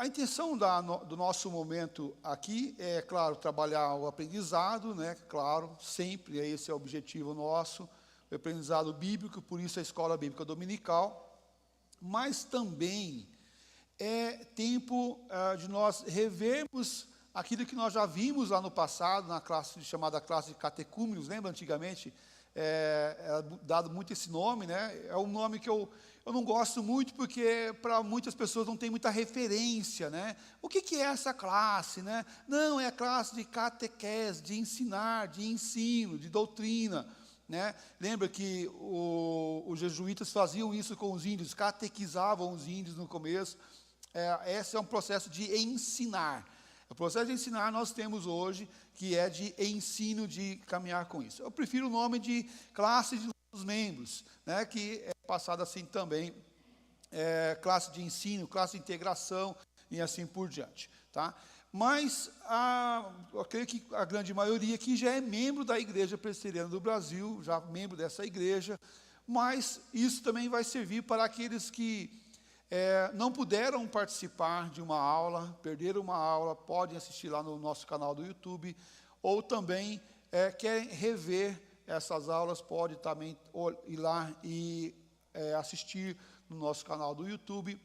A intenção do nosso momento aqui é, claro, trabalhar o aprendizado, né? Claro, sempre esse é o objetivo nosso, o aprendizado bíblico, por isso a Escola Bíblica Dominical, mas também é tempo de nós revermos aquilo que nós já vimos lá no passado, na classe chamada classe de catecúmenos, lembra antigamente? É dado muito esse nome, né? É um nome que eu não gosto muito, porque para muitas pessoas não tem muita referência, né? O que é essa classe, né? Não, é a classe de catequese, de ensinar, de ensino, de doutrina, né? Lembra que os jesuítas faziam isso com os índios, catequizavam os índios no começo. Esse é um processo de ensinar. O processo de ensinar nós temos hoje, que é de ensino, de caminhar com isso. Eu prefiro o nome de classe de nossos membros, né, que é passado assim também, classe de ensino, classe de integração e assim por diante. Tá? Mas eu creio que a grande maioria aqui já é membro da Igreja Presbiteriana do Brasil, já membro dessa igreja, mas isso também vai servir para aqueles que não puderam participar de uma aula, perderam uma aula, podem assistir lá no nosso canal do YouTube, ou também querem rever essas aulas, pode também ir lá e assistir no nosso canal do YouTube,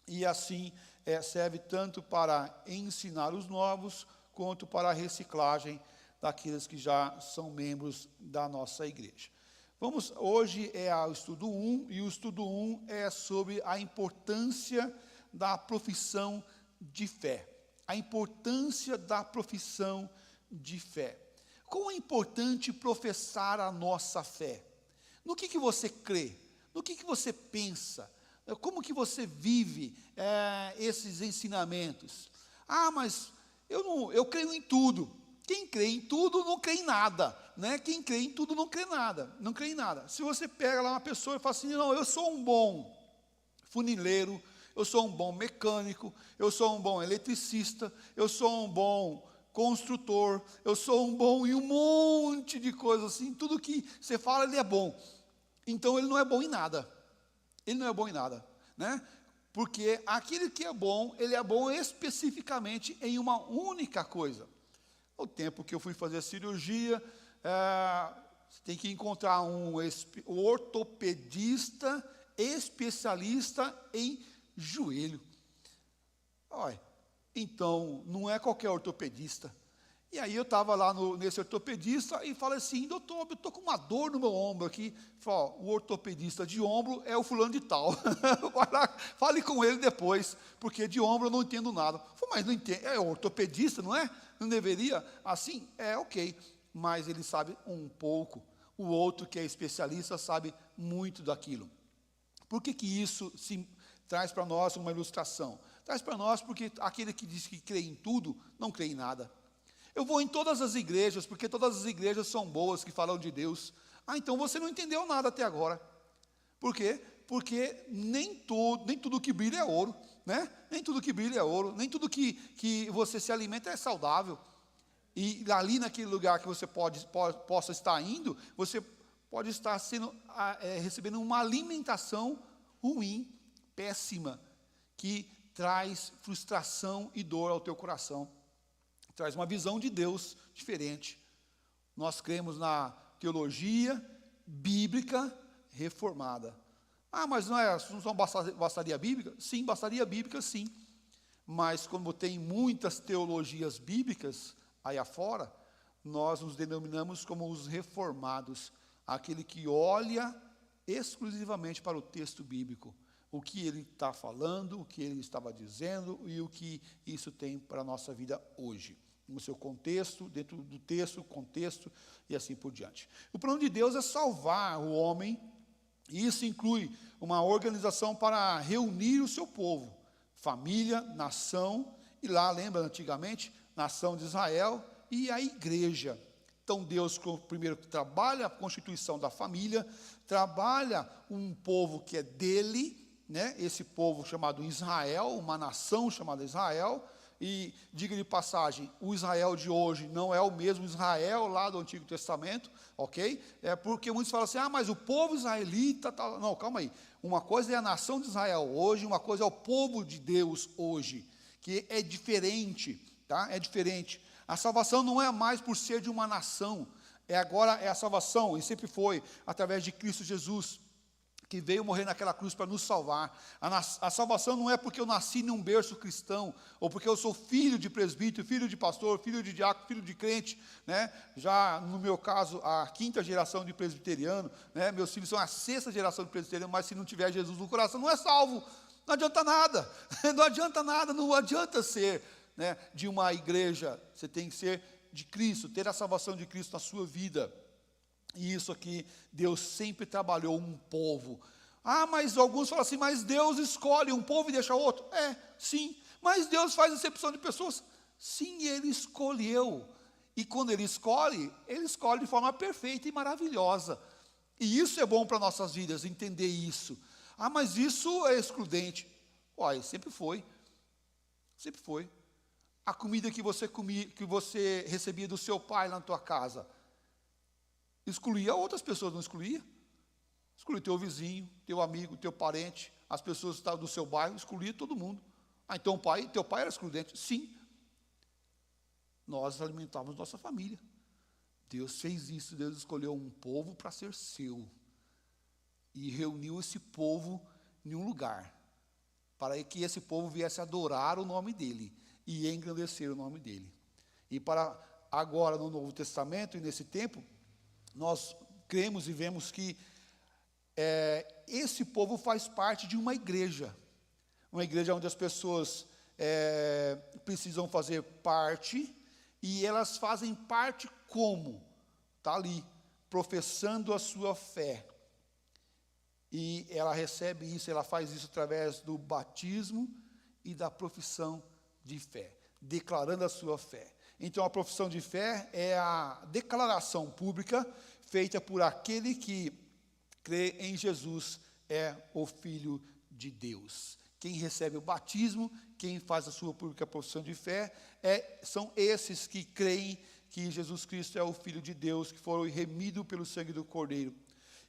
e assim serve tanto para ensinar os novos, quanto para a reciclagem daqueles que já são membros da nossa igreja. Hoje é o estudo 1, e o estudo 1 é sobre a importância da profissão de fé. A importância da profissão de fé. Como é importante professar a nossa fé? No que você crê? No que você pensa? Como que você vive esses ensinamentos? Mas eu creio em tudo. Quem crê em tudo não crê em nada, né? Quem crê em tudo não crê em nada. Se você pega lá uma pessoa e fala assim, não, eu sou um bom funileiro, eu sou um bom mecânico, eu sou um bom eletricista, eu sou um bom construtor, eu sou um bom e um monte de coisas assim, tudo que você fala ele é bom. Então ele não é bom em nada. Ele não é bom em nada, né? Porque aquele que é bom, ele é bom especificamente em uma única coisa. O tempo que eu fui fazer a cirurgia, você tem que encontrar um ortopedista especialista em joelho. Olha, então, não é qualquer ortopedista. E aí eu estava lá nesse ortopedista e falei assim, doutor, eu estou com uma dor no meu ombro aqui. Falei, o ortopedista de ombro é o fulano de tal. Fale com ele depois, porque de ombro eu não entendo nada. Falei, mas não entendo, é ortopedista, não é? Não deveria? Assim, ok, mas ele sabe um pouco. O outro que é especialista sabe muito daquilo. Por que isso se traz para nós uma ilustração? Traz para nós porque aquele que diz que crê em tudo, não crê em nada. Eu vou em todas as igrejas, porque todas as igrejas são boas, que falam de Deus. Então você não entendeu nada até agora. Por quê? Porque nem tudo que brilha é ouro, né? Nem tudo que brilha é ouro, nem tudo que você se alimenta é saudável. E ali naquele lugar que você possa estar indo, você pode estar recebendo uma alimentação ruim, péssima, que traz frustração e dor ao teu coração. Traz uma visão de Deus diferente. Nós cremos na teologia bíblica reformada. Mas não bastaria bíblica? Sim, bastaria bíblica, sim. Mas como tem muitas teologias bíblicas aí afora, nós nos denominamos como os reformados, aquele que olha exclusivamente para o texto bíblico, o que ele está falando, o que ele estava dizendo e o que isso tem para a nossa vida hoje, no seu contexto, dentro do texto, contexto e assim por diante. O plano de Deus é salvar o homem, e isso inclui uma organização para reunir o seu povo, família, nação, e lá, lembra antigamente, nação de Israel e a igreja. Então Deus primeiro trabalha a constituição da família, trabalha um povo que é dele, né? Esse povo chamado Israel, uma nação chamada Israel, e diga de passagem, o Israel de hoje não é o mesmo Israel lá do Antigo Testamento, ok? Porque muitos falam assim, mas o povo israelita, não, calma aí, uma coisa é a nação de Israel hoje, uma coisa é o povo de Deus hoje. que é diferente, tá? É diferente. A salvação não é mais por ser de uma nação, agora é a salvação, e sempre foi, através de Cristo Jesus, que veio morrer naquela cruz para nos salvar. A salvação não é porque eu nasci em um berço cristão, ou porque eu sou filho de presbítero, filho de pastor, filho de diácono, filho de crente, né? Já no meu caso, a 5ª geração de presbiteriano, né? Meus filhos são a 6ª geração de presbiteriano, mas se não tiver Jesus no coração, não é salvo, não adianta nada, não adianta nada, não adianta ser, né, de uma igreja, você tem que ser de Cristo, ter a salvação de Cristo na sua vida. E isso aqui, Deus sempre trabalhou um povo. Ah, mas alguns falam assim, mas Deus escolhe um povo e deixa outro. Sim, mas Deus faz acepção de pessoas. Sim, Ele escolheu. E quando Ele escolhe de forma perfeita e maravilhosa. E isso é bom para nossas vidas, entender isso. Ah, mas isso é excludente. Olha, sempre foi. Sempre foi. A comida que você comia, que você recebia do seu pai lá na tua casa, excluía outras pessoas, não excluía? Excluía teu vizinho, teu amigo, teu parente, as pessoas que estavam do seu bairro, excluía todo mundo. Ah, então teu pai era excludente? Sim. Nós alimentávamos nossa família. Deus fez isso, Deus escolheu um povo para ser seu. E reuniu esse povo em um lugar, para que esse povo viesse adorar o nome dEle e engrandecer o nome dEle. E para agora, no Novo Testamento, e nesse tempo, nós cremos e vemos que esse povo faz parte de uma igreja onde as pessoas precisam fazer parte, e elas fazem parte como? Está ali, professando a sua fé, e ela recebe isso, ela faz isso através do batismo e da profissão de fé, declarando a sua fé. Então, a profissão de fé é a declaração pública feita por aquele que crê em Jesus, é o Filho de Deus. Quem recebe o batismo, quem faz a sua pública profissão de fé, são esses que creem que Jesus Cristo é o Filho de Deus, que foram remidos pelo sangue do Cordeiro.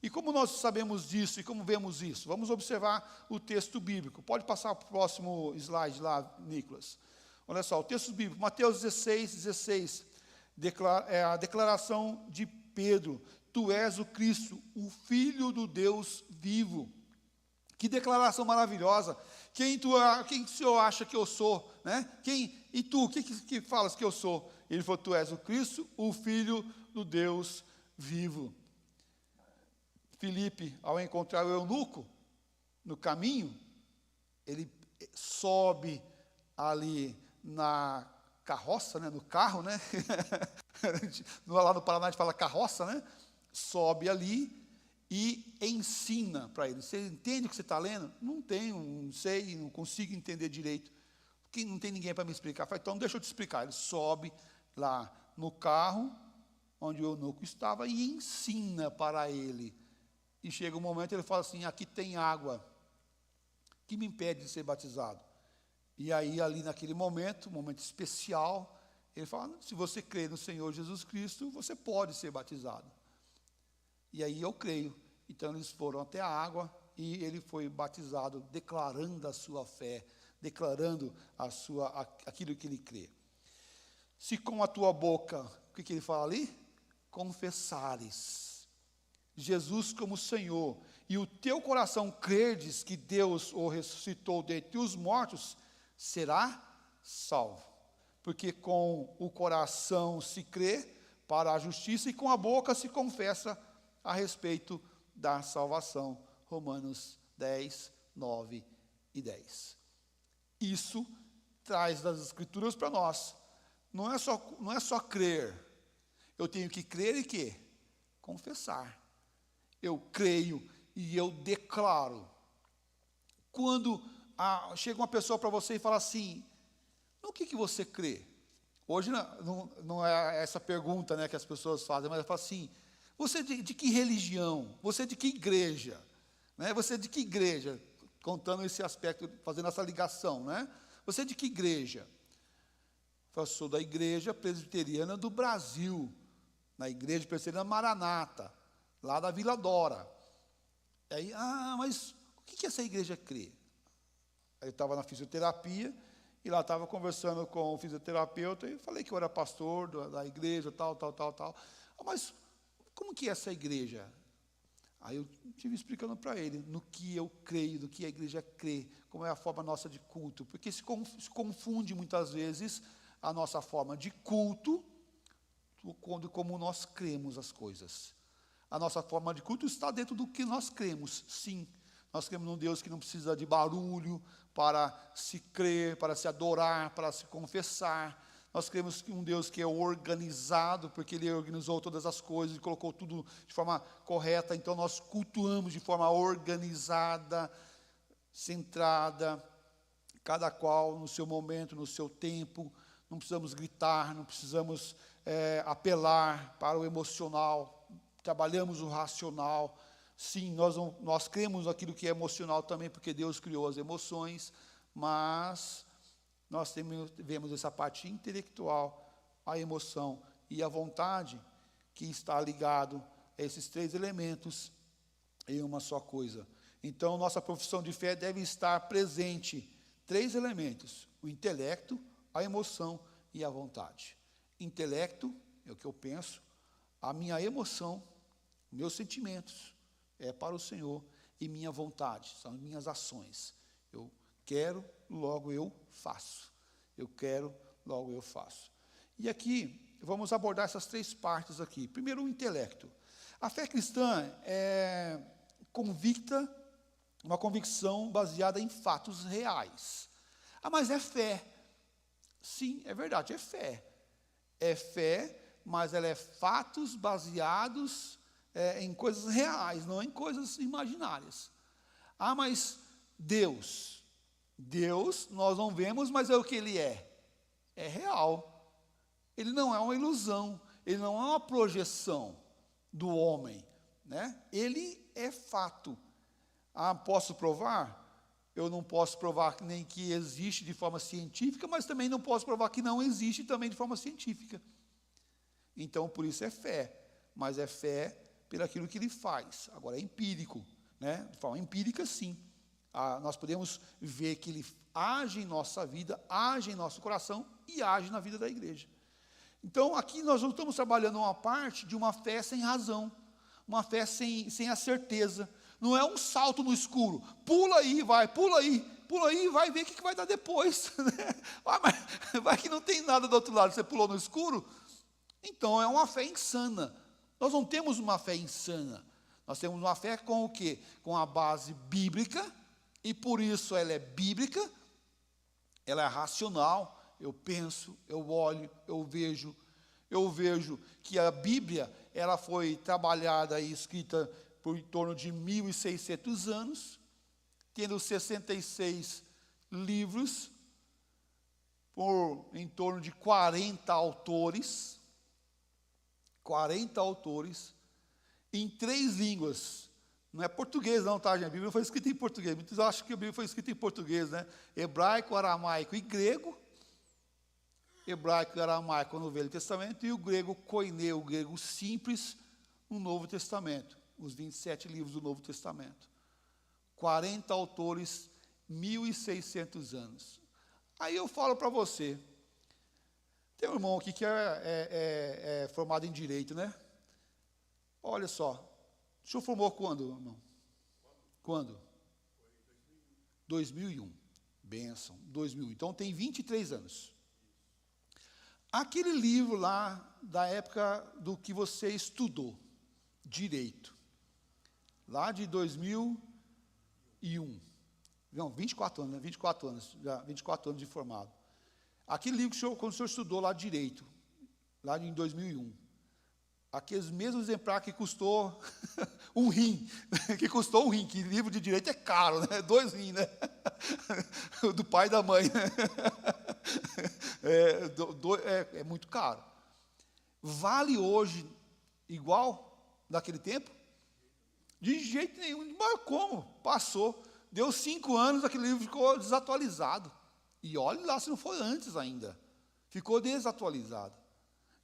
E como nós sabemos disso e como vemos isso? Vamos observar o texto bíblico. Pode passar para o próximo slide lá, Nicolas. Olha só, o texto bíblico, Mateus 16, é a declaração de Pedro: Tu és o Cristo, o Filho do Deus vivo. Que declaração maravilhosa. Quem o senhor acha que eu sou? Né? E tu, o que falas que eu sou? Ele falou: Tu és o Cristo, o Filho do Deus vivo. Filipe, ao encontrar o eunuco no caminho, ele sobe ali na carroça, né, no carro, né? Lá no Paraná a gente fala carroça, né? Sobe ali e ensina para ele. Você entende o que você está lendo? Não tenho, não sei, não consigo entender direito. Porque não tem ninguém para me explicar. Fala, então deixa eu te explicar. Ele sobe lá no carro, onde o eunuco estava, e ensina para ele. E chega um momento, ele fala assim: aqui tem água, que me impede de ser batizado? E aí, ali naquele momento, um momento especial, ele fala: se você crê no Senhor Jesus Cristo, você pode ser batizado. E aí eu creio. Então eles foram até a água e ele foi batizado, declarando a sua fé, declarando aquilo que ele crê. Se com a tua boca, o que ele fala ali? Confessares Jesus como Senhor, e o teu coração credes que Deus o ressuscitou dentre os mortos, será salvo. Porque com o coração se crê para a justiça, e com a boca se confessa a respeito da salvação. Romanos 10, 9 e 10. Isso traz das Escrituras para nós. Não é só crer. Eu tenho que crer e quê? Confessar. Eu creio e eu declaro. Quando chega uma pessoa para você e fala assim: no que você crê? Hoje não é essa pergunta, né, que as pessoas fazem, mas ela fala assim: você de que religião? Você de que igreja? Né? Você de que igreja? Contando esse aspecto, fazendo essa ligação, né? Você de que igreja? Eu sou da Igreja Presbiteriana do Brasil, na Igreja Presbiteriana Maranata, lá da Vila Dora. E aí, mas o que essa igreja crê? Aí eu estava na fisioterapia, E lá estava conversando com o fisioterapeuta e falei que eu era pastor da igreja, tal. Mas como que é essa igreja? Aí eu estive explicando para ele no que eu creio, no que a igreja crê, como é a forma nossa de culto. Porque se confunde muitas vezes a nossa forma de culto como nós cremos as coisas. A nossa forma de culto está dentro do que nós cremos, sim. Nós cremos num Deus que não precisa de barulho para se crer, para se adorar, para se confessar. Nós cremos em um Deus que é organizado, porque Ele organizou todas as coisas e colocou tudo de forma correta. Então nós cultuamos de forma organizada, centrada, cada qual no seu momento, no seu tempo. Não precisamos gritar, não precisamos apelar para o emocional. Trabalhamos o racional. Sim, nós cremos naquilo que é emocional também, porque Deus criou as emoções, mas nós vemos essa parte intelectual, a emoção e a vontade, que está ligado a esses três elementos em uma só coisa. Então, nossa profissão de fé deve estar presente três elementos: o intelecto, a emoção e a vontade. Intelecto é o que eu penso, a minha emoção, meus sentimentos é para o Senhor, e minha vontade, são minhas ações. Eu quero, logo eu faço. Eu quero, logo eu faço. E aqui, vamos abordar essas três partes aqui. Primeiro, o intelecto. A fé cristã é convicta, uma convicção baseada em fatos reais. Ah, mas é fé. Sim, é verdade, é fé. É fé, mas ela é fatos baseados em coisas reais, não em coisas imaginárias. Ah, mas Deus nós não vemos, mas é o que Ele é real. Ele não é uma ilusão, Ele não é uma projeção do homem, né? Ele é fato. Ah, posso provar? Eu não posso provar nem que existe de forma científica, mas também não posso provar que não existe também de forma científica. Então, por isso é fé, mas é fé pelo aquilo que Ele faz. Agora, é empírico, né? De forma empírica, sim. Nós podemos ver que Ele age em nossa vida, age em nosso coração e age na vida da igreja. Então, aqui nós não estamos trabalhando uma parte de uma fé sem razão, uma fé sem a certeza. Não é um salto no escuro, pula aí, vai ver o que vai dar depois. Vai que não tem nada do outro lado, você pulou no escuro. Então, é uma fé insana. Nós não temos uma fé insana. Nós temos uma fé com o quê? Com a base bíblica, e por isso ela é bíblica, ela é racional. Eu penso, eu olho, eu vejo que a Bíblia, ela foi trabalhada e escrita por em torno de 1.600 anos, tendo 66 livros, por em torno de 40 autores, em 3 línguas. Não é português não, tá, gente? A Bíblia não foi escrita em português. Muitos acham que a Bíblia foi escrita em português, né? Hebraico, aramaico e grego. Hebraico e aramaico no Velho Testamento, e o grego koineu, o grego simples, no Novo Testamento. Os 27 livros do Novo Testamento. 40 autores, 1.600 anos. Aí eu falo para você, tem um irmão aqui que é formado em Direito, né? Olha só, o senhor formou quando, irmão? Quando? 2001. Bênção, 2001. Então tem 23 anos. Aquele livro lá, da época do que você estudou, Direito, lá de 2001. Não, 24 anos, né? 24 anos, já 24 anos de formado. Aquele livro que quando o senhor estudou lá Direito, lá em 2001, aqueles mesmos exemplares que custou um rim, que livro de Direito é caro, né? 2 rins, né? Do pai e da mãe, né? É muito caro. Vale hoje igual daquele tempo? De jeito nenhum. Mas como? Passou. Deu 5 anos, aquele livro ficou desatualizado. E olhe lá se não foi antes ainda. Ficou desatualizado.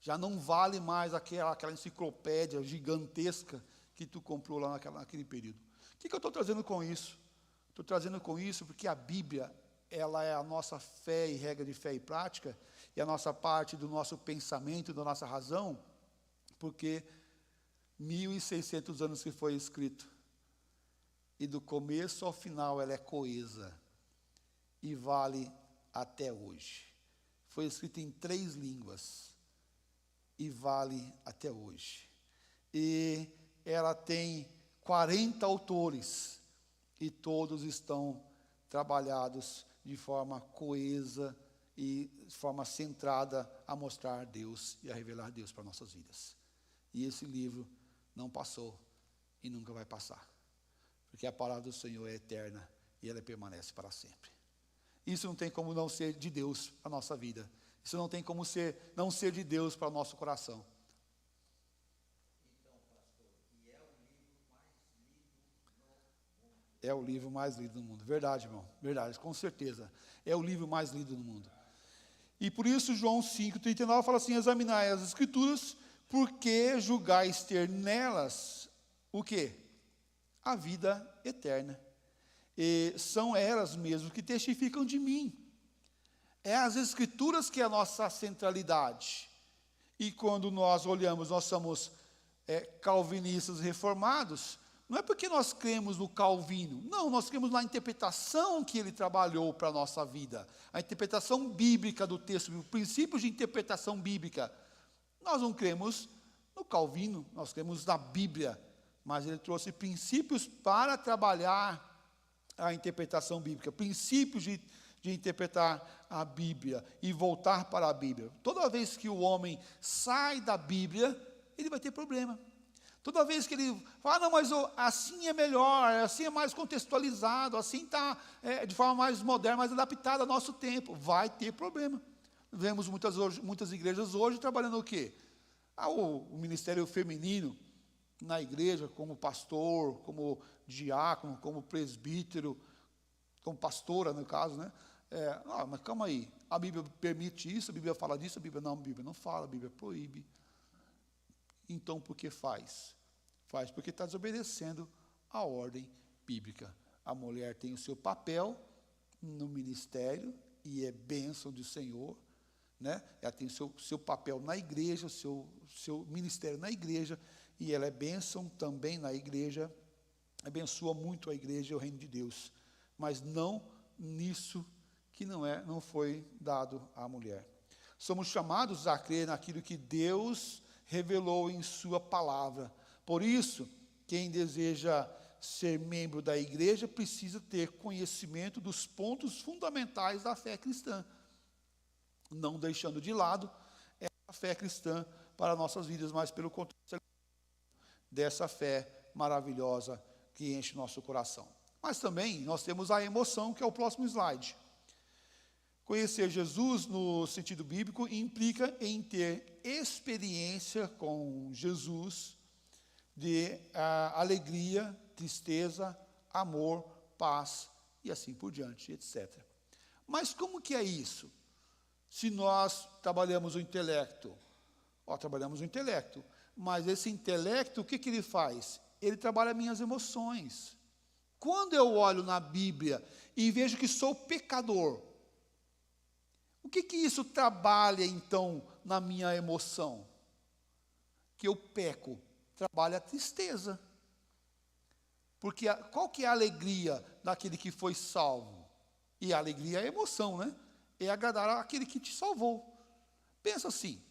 Já não vale mais aquela enciclopédia gigantesca que tu comprou lá naquele período. O que eu estou trazendo com isso? Estou trazendo com isso porque a Bíblia ela é a nossa fé e regra de fé e prática, e a nossa parte do nosso pensamento, da nossa razão, porque 1.600 anos que foi escrito, e do começo ao final ela é coesa, e vale até hoje. Foi escrito em 3 línguas, e vale até hoje. E ela tem 40 autores, e todos estão trabalhados de forma coesa e de forma centrada a mostrar Deus e a revelar Deus para nossas vidas. E esse livro não passou e nunca vai passar, porque a palavra do Senhor é eterna e ela permanece para sempre. Isso não tem como não ser de Deus para a nossa vida. Isso não tem como não ser de Deus para o nosso coração. É o livro mais lido do mundo. Verdade, irmão. Verdade, com certeza. É o livro mais lido do mundo. E por isso João 5,39 fala assim: examinai as Escrituras, porque julgais ter nelas o quê? A vida eterna. E são elas mesmas que testificam de mim. É as Escrituras que é a nossa centralidade. E quando nós olhamos, nós somos calvinistas reformados, não é porque nós cremos no Calvino, não, nós cremos na interpretação que ele trabalhou para a nossa vida, a interpretação bíblica do texto, os princípios de interpretação bíblica. Nós não cremos no Calvino, nós cremos na Bíblia, mas ele trouxe princípios para trabalhar a interpretação bíblica, princípios de interpretar a Bíblia e voltar para a Bíblia. Toda vez que o homem sai da Bíblia, ele vai ter problema. Toda vez que ele fala, não, mas assim é melhor, assim é mais contextualizado, assim está de forma mais moderna, mais adaptada ao nosso tempo, vai ter problema. Vemos muitas igrejas hoje trabalhando o quê? O ministério feminino na igreja, como pastor, como diácono, como presbítero, como pastora, no caso, né? Mas calma aí, a Bíblia permite isso, a Bíblia fala disso, a Bíblia não fala, a Bíblia proíbe. Então, por que faz? Faz porque está desobedecendo a ordem bíblica. A mulher tem o seu papel no ministério, e é bênção do Senhor, né? Ela tem o seu papel na igreja, o seu ministério na igreja, e ela é bênção também na igreja, abençoa muito a igreja e o reino de Deus, mas não nisso que não foi dado à mulher. Somos chamados a crer naquilo que Deus revelou em sua palavra. Por isso, quem deseja ser membro da igreja precisa ter conhecimento dos pontos fundamentais da fé cristã, não deixando de lado a fé cristã para nossas vidas, mas pelo contexto dessa fé maravilhosa que enche nosso coração. Mas também nós temos a emoção, que é o próximo slide. Conhecer Jesus, no sentido bíblico, implica em ter experiência com Jesus de alegria, tristeza, amor, paz e assim por diante, etc. Mas como que é isso? Se nós trabalhamos o intelecto, trabalhamos o intelecto, mas esse intelecto, o que ele faz? Ele trabalha minhas emoções. Quando eu olho na Bíblia e vejo que sou pecador, o que isso trabalha, então, na minha emoção? Que eu peco, trabalha a tristeza. Porque qual que é a alegria daquele que foi salvo? E a alegria é a emoção, né? É agradar aquele que te salvou. Pensa assim,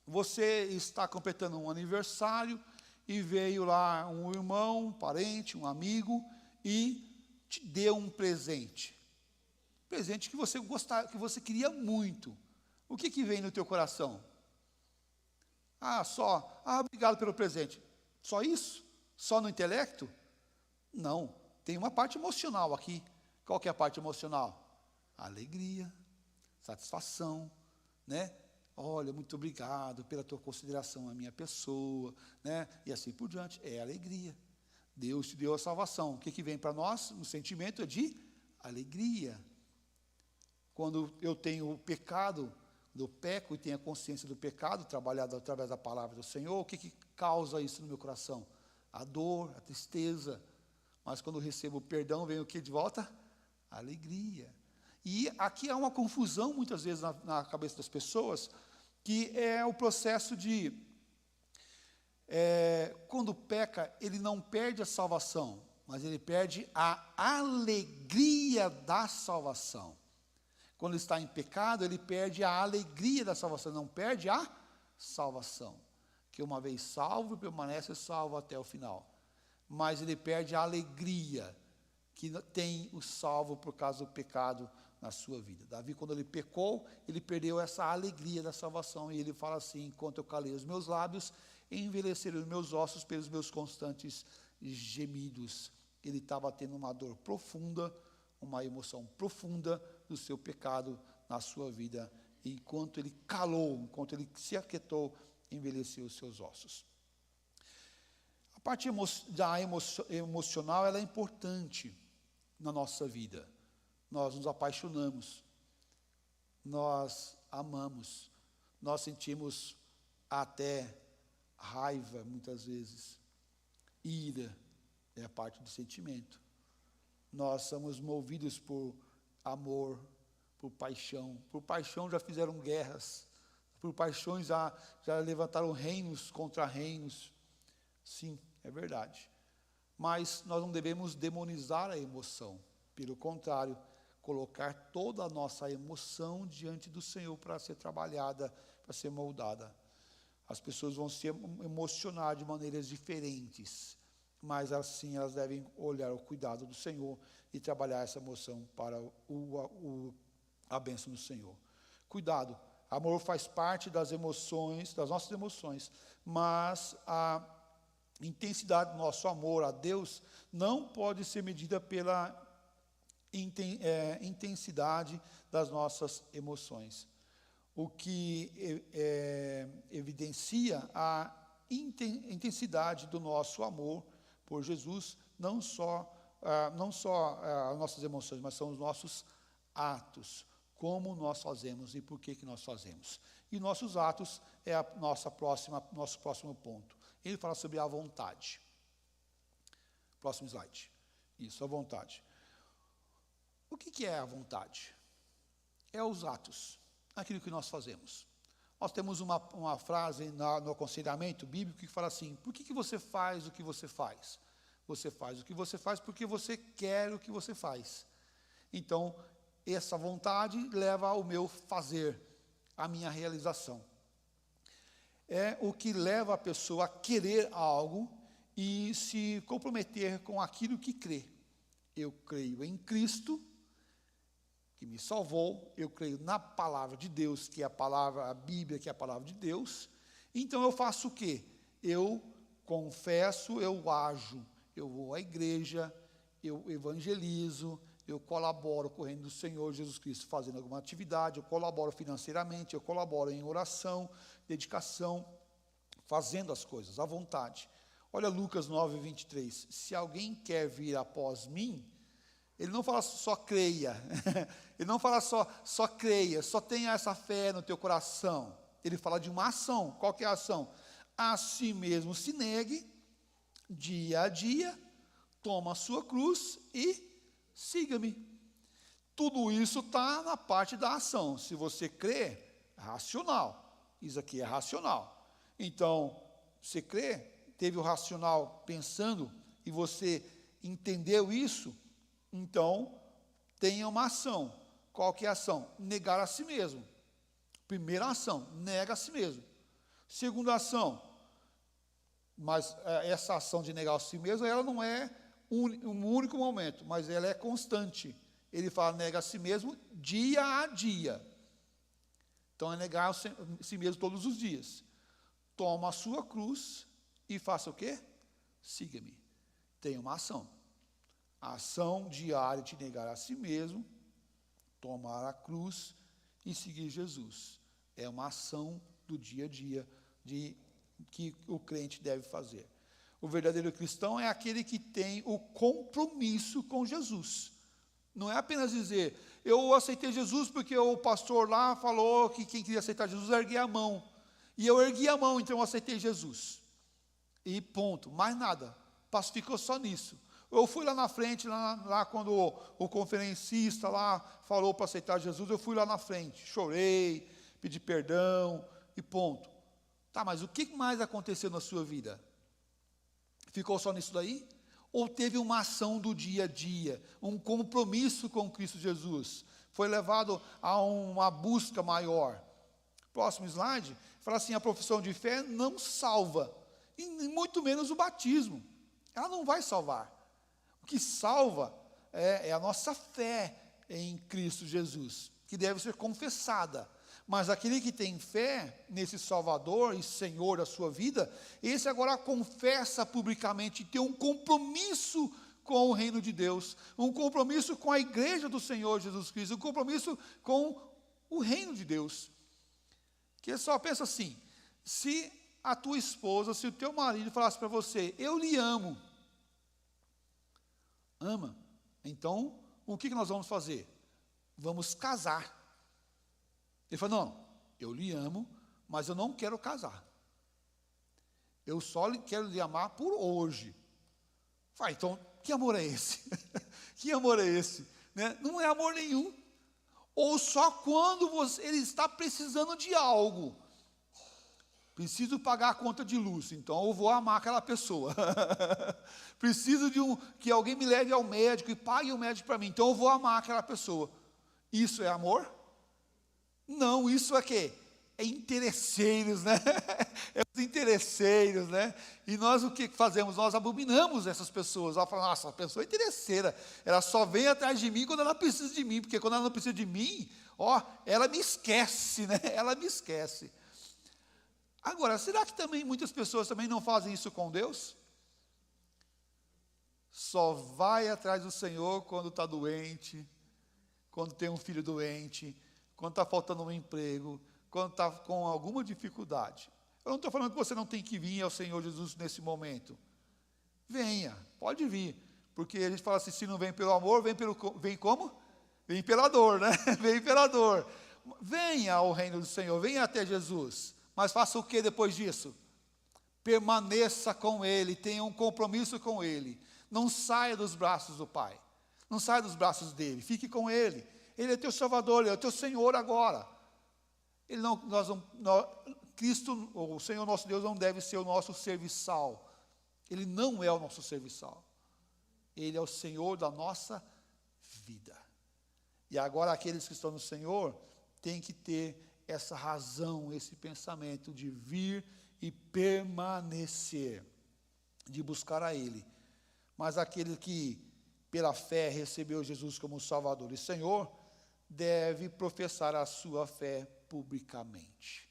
você está completando um aniversário e veio lá um irmão, um parente, um amigo e te deu um presente. Presente que você gostava, que você queria muito. O que vem no teu coração? Obrigado pelo presente. Só isso? Só no intelecto? Não, tem uma parte emocional aqui. Qual que é a parte emocional? Alegria, satisfação, né? Olha, muito obrigado pela tua consideração à minha pessoa, né? E assim por diante, é alegria. Deus te deu a salvação. O que vem para nós? Um sentimento de alegria. Quando eu tenho o pecado, eu peco e tenho a consciência do pecado, trabalhado através da palavra do Senhor, o que causa isso no meu coração? A dor, a tristeza. Mas quando eu recebo o perdão, vem o que de volta? A alegria. E aqui há uma confusão, muitas vezes, na cabeça das pessoas, que é o processo de, quando peca, ele não perde a salvação, mas ele perde a alegria da salvação. Quando está em pecado, ele perde a alegria da salvação, não perde a salvação. Que uma vez salvo, permanece salvo até o final. Mas ele perde a alegria que tem o salvo por causa do pecado na sua vida. Davi, quando ele pecou, ele perdeu essa alegria da salvação. E ele fala assim: enquanto eu calei os meus lábios, envelheceram os meus ossos pelos meus constantes gemidos. Ele estava tendo uma dor profunda, uma emoção profunda do seu pecado na sua vida. E enquanto ele calou, enquanto ele se aquietou, envelheceu os seus ossos. A parte emocional, ela é importante na nossa vida. Nós nos apaixonamos, nós amamos, nós sentimos até raiva, muitas vezes, ira, é a parte do sentimento. Nós somos movidos por amor, por paixão já fizeram guerras, por paixões já levantaram reinos contra reinos. Sim, é verdade. Mas nós não devemos demonizar a emoção. Pelo contrário, colocar toda a nossa emoção diante do Senhor para ser trabalhada, para ser moldada. As pessoas vão se emocionar de maneiras diferentes, mas assim elas devem olhar o cuidado do Senhor e trabalhar essa emoção para a bênção do Senhor. Cuidado, amor faz parte das emoções, das nossas emoções, mas a intensidade do nosso amor a Deus não pode ser medida pela intensidade das nossas emoções. O que evidencia a intensidade do nosso amor por Jesus, não só as nossas emoções, mas são os nossos atos, como nós fazemos e por que nós fazemos. E nossos atos é nosso próximo ponto. Ele fala sobre a vontade. Próximo slide. Isso, a vontade. O que é a vontade? É os atos, aquilo que nós fazemos. Nós temos uma frase no aconselhamento bíblico que fala assim: por que você faz o que você faz? Você faz o que você faz porque você quer o que você faz. Então, essa vontade leva ao meu fazer, à minha realização. É o que leva a pessoa a querer algo e se comprometer com aquilo que crê. Eu creio em Cristo, que me salvou, eu creio na palavra de Deus, que é a Bíblia, que é a palavra de Deus. Então eu faço o quê? Eu confesso, eu ajo, eu vou à igreja, eu evangelizo, eu colaboro com o reino do Senhor Jesus Cristo, fazendo alguma atividade, eu colaboro financeiramente, eu colaboro em oração, dedicação, fazendo as coisas à vontade. Olha Lucas 9, 23. Se alguém quer vir após mim, ele não fala só creia, ele não fala só creia, só tenha essa fé no teu coração. Ele fala de uma ação. Qual que é a ação? A si mesmo se negue, dia a dia, toma a sua cruz e siga-me. Tudo isso está na parte da ação. Se você crê, é racional. Isso aqui é racional. Então, você crê, teve o racional pensando, e você entendeu isso, então, tenha uma ação. Qual que é a ação? Negar a si mesmo. Primeira ação, nega a si mesmo. Segunda ação, mas essa ação de negar a si mesmo, ela não é um único momento, mas ela é constante. Ele fala, nega a si mesmo dia a dia. Então, é negar a si mesmo todos os dias. Toma a sua cruz e faça o quê? Siga-me. Tem uma ação. A ação diária de negar a si mesmo, tomar a cruz e seguir Jesus. É uma ação do dia a dia que o crente deve fazer. O verdadeiro cristão é aquele que tem o compromisso com Jesus. Não é apenas dizer, eu aceitei Jesus porque o pastor lá falou que quem queria aceitar Jesus erguia a mão. E eu ergui a mão, então eu aceitei Jesus. E ponto, mais nada. Ficou só nisso. Eu fui lá na frente, lá quando o conferencista lá falou para aceitar Jesus, eu fui lá na frente, chorei, pedi perdão e ponto. Tá, mas o que mais aconteceu na sua vida? Ficou só nisso daí? Ou teve uma ação do dia a dia, um compromisso com Cristo Jesus? Foi levado a uma busca maior? Próximo slide, fala assim, a profissão de fé não salva, e muito menos o batismo. Ela não vai salvar. O que salva é a nossa fé em Cristo Jesus, que deve ser confessada. Mas aquele que tem fé nesse Salvador e Senhor da sua vida, esse agora confessa publicamente, tem um compromisso com o reino de Deus, um compromisso com a igreja do Senhor Jesus Cristo, um compromisso com o reino de Deus. Que só pensa assim, se a tua esposa, se o teu marido falasse para você, eu lhe amo, ama, então o que nós vamos fazer? Vamos casar. Ele falou, não, eu lhe amo, mas eu não quero casar. Eu só quero lhe amar por hoje. Falei, então, que amor é esse? Que amor é esse? Né? Não é amor nenhum. Ou só quando ele está precisando de algo. Preciso pagar a conta de luz, então eu vou amar aquela pessoa. Preciso que alguém me leve ao médico e pague o médico para mim, então eu vou amar aquela pessoa. Isso é amor? Não, isso é quê? É interesseiros, né? É os interesseiros, né? E nós o que fazemos? Nós abominamos essas pessoas. Ela fala, nossa, a pessoa é interesseira. Ela só vem atrás de mim quando ela precisa de mim, porque quando ela não precisa de mim, ela me esquece, né? Ela me esquece. Agora, será que também muitas pessoas também não fazem isso com Deus? Só vai atrás do Senhor quando está doente, quando tem um filho doente, quando está faltando um emprego, quando está com alguma dificuldade. Eu não estou falando que você não tem que vir ao Senhor Jesus nesse momento. Venha, pode vir. Porque a gente fala assim, se não vem pelo amor, vem como? Vem pela dor, né? Vem pela dor. Venha ao reino do Senhor, venha até Jesus. Mas faça o que depois disso? Permaneça com Ele, tenha um compromisso com Ele. Não saia dos braços do Pai. Não saia dos dele, fique com Ele. Ele é teu Salvador, Ele é teu Senhor agora. Cristo, o Senhor nosso Deus, não deve ser o nosso serviçal. Ele não é o nosso serviçal. Ele é o Senhor da nossa vida. E agora aqueles que estão no Senhor têm que ter essa razão, esse pensamento de vir e permanecer, de buscar a Ele. Mas aquele que pela fé recebeu Jesus como Salvador e Senhor, deve professar a sua fé publicamente.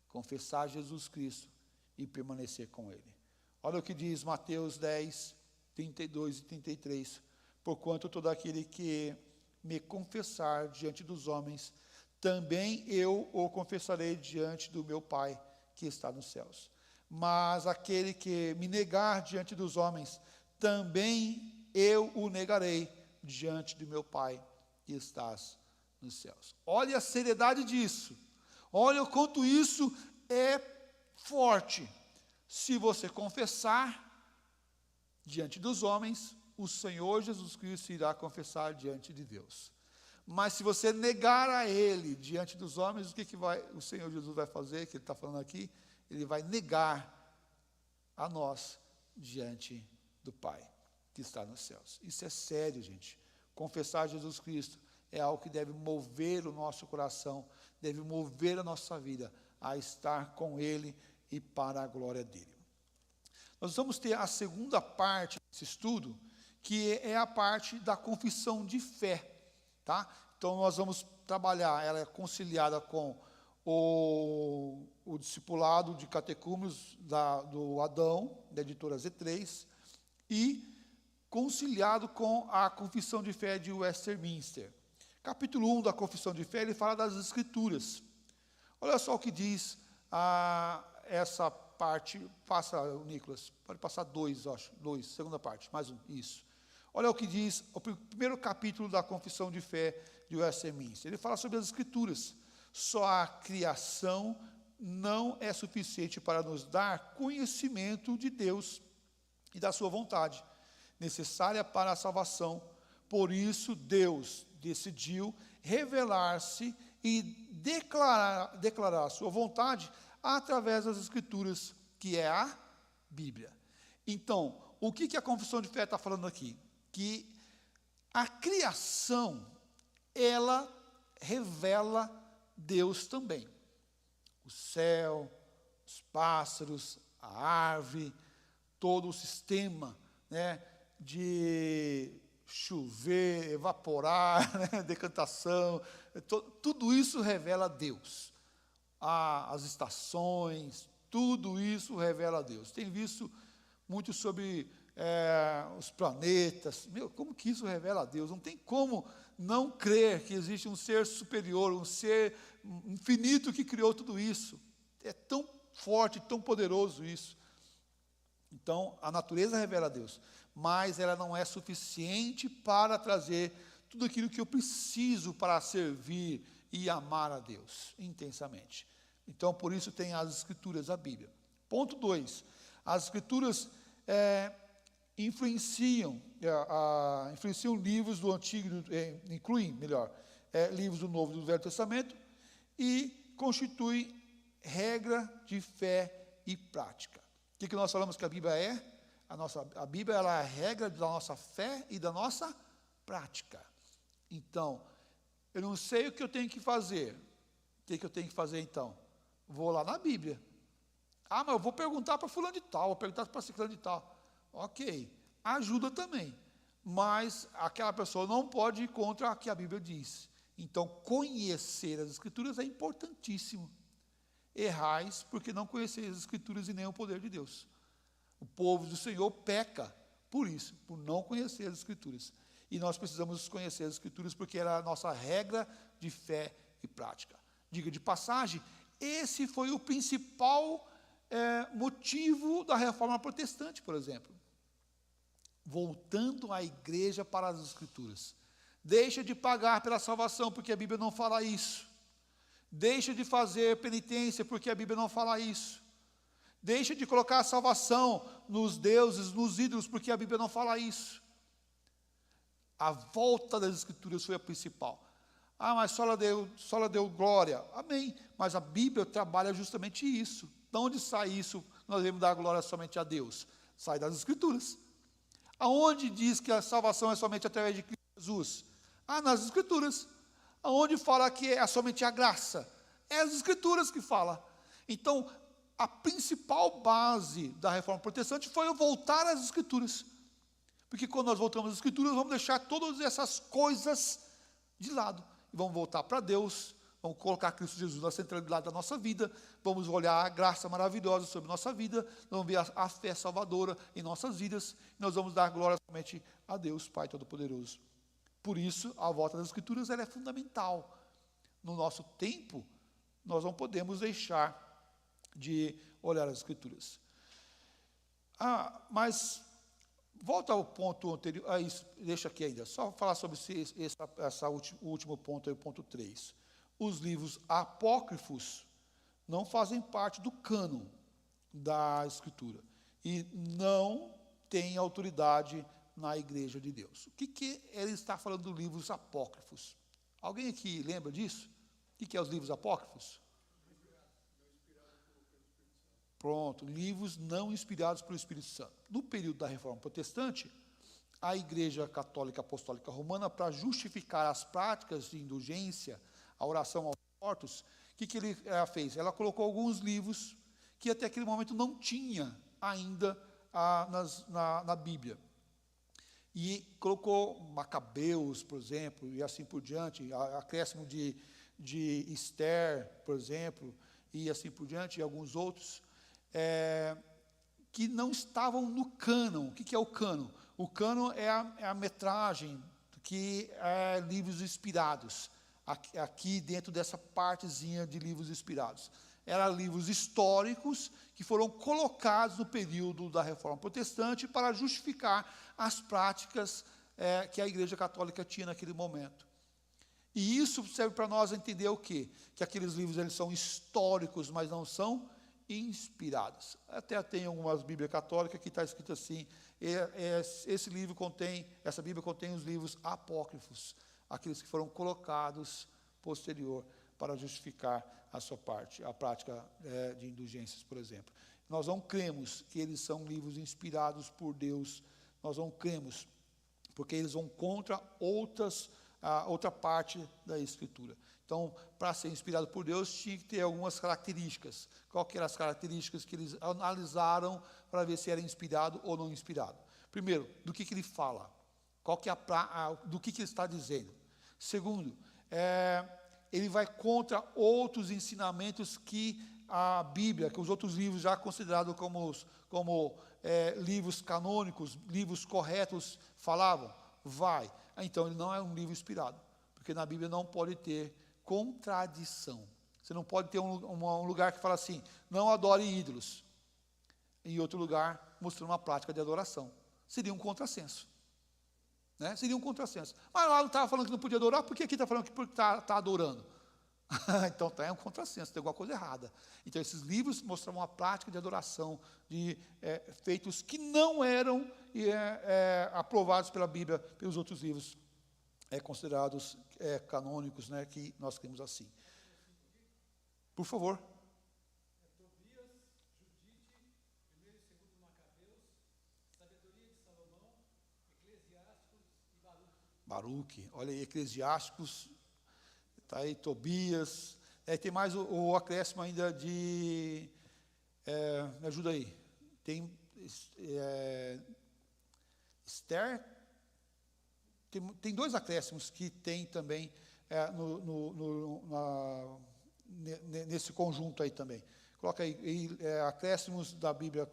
Confessar Jesus Cristo e permanecer com Ele. Olha o que diz Mateus 10, 32 e 33. Porquanto todo aquele que me confessar diante dos homens, também eu o confessarei diante do meu Pai que está nos céus. Mas aquele que me negar diante dos homens, também eu o negarei diante do meu Pai que estás nos céus. Olha a seriedade disso. Olha o quanto isso é forte. Se você confessar diante dos homens, o Senhor Jesus Cristo irá confessar diante de Deus. Mas se você negar a Ele diante dos homens, o que o Senhor Jesus vai fazer, que Ele está falando aqui? Ele vai negar a nós diante do Pai que está nos céus. Isso é sério, gente. Confessar Jesus Cristo é algo que deve mover o nosso coração, deve mover a nossa vida a estar com Ele e para a glória dEle. Nós vamos ter a segunda parte desse estudo, que é a parte da confissão de fé, tá? Então nós vamos trabalhar, ela é conciliada com o discipulado de catecúmenos do Adão, da editora Z3, e conciliado com a confissão de fé de Westminster. Capítulo 1 da confissão de fé, ele fala das Escrituras. Olha só o que diz essa parte, passa, Nicolas, pode passar segunda parte, mais um, isso. Olha o que diz o primeiro capítulo da confissão de fé de Westminster. Ele fala sobre as Escrituras. Só a criação não é suficiente para nos dar conhecimento de Deus e da sua vontade. necessária para a salvação. Por isso, Deus decidiu revelar-se e declarar a sua vontade através das Escrituras, que é a Bíblia. Então, o que a confissão de fé está falando aqui? Que a criação, ela revela Deus também. O céu, os pássaros, a árvore, todo o sistema, né, de chover, evaporar, né, decantação, tudo isso revela Deus. As estações, tudo isso revela Deus. Tem visto muito sobre os planetas. Meu, como que isso revela a Deus? Não tem como não crer que existe um ser superior, um ser infinito que criou tudo isso. É tão forte, tão poderoso isso. Então, a natureza revela a Deus, mas ela não é suficiente para trazer tudo aquilo que eu preciso para servir e amar a Deus intensamente. Então, por isso tem as Escrituras, a Bíblia. Ponto 2. As Escrituras influenciam livros do Antigo, incluem, livros do Novo e do Velho Testamento, e constituem regra de fé e prática. O que nós falamos que a Bíblia é? A Bíblia ela é a regra da nossa fé e da nossa prática. Então, eu não sei o que eu tenho que fazer. O que eu tenho que fazer então? Vou lá na Bíblia. Mas eu vou perguntar para fulano de tal, vou perguntar para ciclano de tal. Ok, ajuda também. Mas aquela pessoa não pode ir contra o que a Bíblia diz. Então, conhecer as Escrituras é importantíssimo. Errais porque não conheceis as Escrituras e nem o poder de Deus. O povo do Senhor peca por isso, por não conhecer as Escrituras. E nós precisamos conhecer as Escrituras porque era a nossa regra de fé e prática. Diga de passagem, esse foi o principal motivo da reforma protestante, por exemplo. Voltando a igreja para as Escrituras. Deixa de pagar pela salvação, porque a Bíblia não fala isso. Deixa de fazer penitência, porque a Bíblia não fala isso. Deixa de colocar a salvação nos deuses, nos ídolos, porque a Bíblia não fala isso. A volta das Escrituras foi a principal. Mas só ela deu glória. Amém. Mas a Bíblia trabalha justamente isso. De onde sai isso? Nós devemos dar glória somente a Deus. Sai das Escrituras. Aonde diz que a salvação é somente através de Cristo Jesus? Nas Escrituras. Aonde fala que é somente a graça? É as Escrituras que fala. Então, a principal base da reforma protestante foi voltar às Escrituras. Porque quando nós voltamos às Escrituras, vamos deixar todas essas coisas de lado. E vamos voltar para Deus, vamos colocar Cristo Jesus na centralidade da nossa vida, vamos olhar a graça maravilhosa sobre nossa vida, vamos ver a fé salvadora em nossas vidas, e nós vamos dar glória somente a Deus, Pai Todo-Poderoso. Por isso, a volta das Escrituras ela é fundamental. No nosso tempo, nós não podemos deixar de olhar as Escrituras. Mas, volta ao ponto anterior, isso, deixa aqui ainda, só falar sobre o último ponto, aí, o ponto 3. Os livros apócrifos não fazem parte do cânon da Escritura e não têm autoridade na Igreja de Deus. O que ele está falando dos livros apócrifos? Alguém aqui lembra disso? O que é os livros apócrifos? Pronto, livros não inspirados pelo Espírito Santo. No período da Reforma Protestante, a Igreja Católica Apostólica Romana, para justificar as práticas de indulgência, a oração aos mortos, o que ela fez? Ela colocou alguns livros que até aquele momento não tinha ainda na Bíblia. E colocou Macabeus, por exemplo, e assim por diante, acréscimo de Esther, por exemplo, e assim por diante, e alguns outros, que não estavam no cânon. O que é o cânon? O cânon é a metragem, que é livros inspirados, aqui dentro dessa partezinha de livros inspirados. Eram livros históricos que foram colocados no período da Reforma Protestante para justificar as práticas que a Igreja Católica tinha naquele momento. E isso serve para nós entender o quê? Que aqueles livros eles são históricos, mas não são inspirados. Até tem algumas Bíblias católicas que está escrito assim, esse livro essa Bíblia contém os livros apócrifos, aqueles que foram colocados posterior para justificar a sua parte, a prática de indulgências, por exemplo. Nós não cremos que eles são livros inspirados por Deus, nós não cremos, porque eles vão contra outra parte da Escritura. Então, para ser inspirado por Deus, tinha que ter algumas características. Qual que eram as características que eles analisaram para ver se era inspirado ou não inspirado? Primeiro, do que ele fala? Qual que é do que ele está dizendo? Segundo, ele vai contra outros ensinamentos que a Bíblia, que os outros livros já considerados como livros canônicos, livros corretos, falavam. Vai. Então, ele não é um livro inspirado, porque na Bíblia não pode ter contradição. Você não pode ter um lugar que fala assim, não adore ídolos, em outro lugar mostrando uma prática de adoração. Seria um contrassenso. Né? Seria um contrassenso. Mas lá não estava falando que não podia adorar, por que aqui está falando que está adorando? Então é um contrassenso, tem alguma coisa errada. Então esses livros mostravam uma prática de adoração, de feitos que não eram aprovados pela Bíblia, pelos outros livros considerados canônicos, né, que nós temos assim. Por favor. Tobias, Judite, 1º e 2º Macabeus, Sabedoria de Salomão, Eclesiásticos e Baruque, olha aí, Eclesiásticos, está aí Tobias, tem mais o acréscimo ainda de, me ajuda aí, tem Esther, tem 2 acréscimos que tem também nesse conjunto aí também. Coloca aí, acréscimos da Bíblia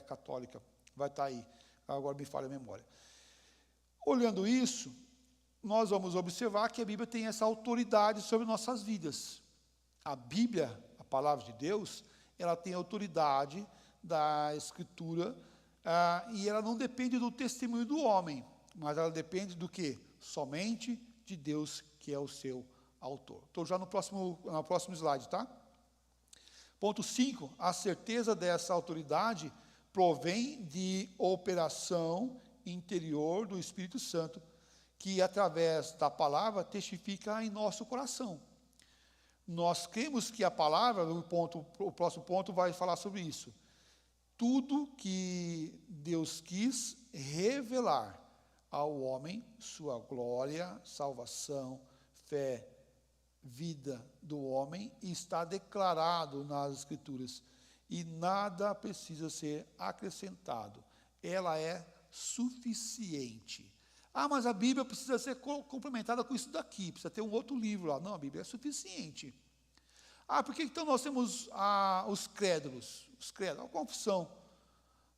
católica, vai estar aí, agora me falha a memória. Olhando isso, nós vamos observar que a Bíblia tem essa autoridade sobre nossas vidas. A Bíblia, a palavra de Deus, ela tem autoridade da Escritura, e ela não depende do testemunho do homem, mas ela depende do quê? Somente de Deus, que é o seu autor. Estou já no próximo slide, tá? Ponto 5, a certeza dessa autoridade provém de operação interior do Espírito Santo, que através da palavra testifica em nosso coração. Nós cremos que a palavra, o próximo ponto vai falar sobre isso. Tudo que Deus quis revelar ao homem, sua glória, salvação, fé, vida do homem, está declarado nas Escrituras. E nada precisa ser acrescentado. Ela é suficiente. Ah, mas a Bíblia precisa ser complementada com isso daqui, precisa ter um outro livro lá. Não, a Bíblia é suficiente. Ah, por que então nós temos os crédulos? A confissão.